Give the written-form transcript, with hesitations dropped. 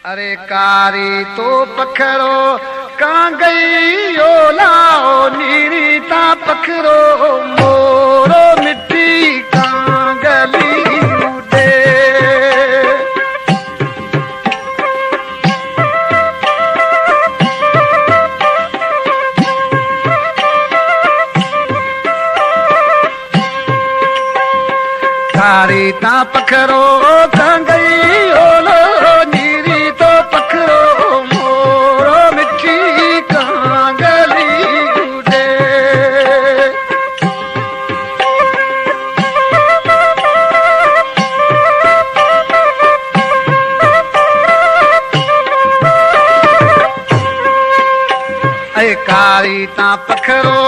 अरे कारी तो पखरो कांगई ओलाओ नीरी ता पखरो मोरो मिट्टी कांगली उडे। कारी ता पखरो कांगई ओलो नीरी तो पखरो मोरो मिट्टी कांगली उडे। ऐ कारी ता पखरो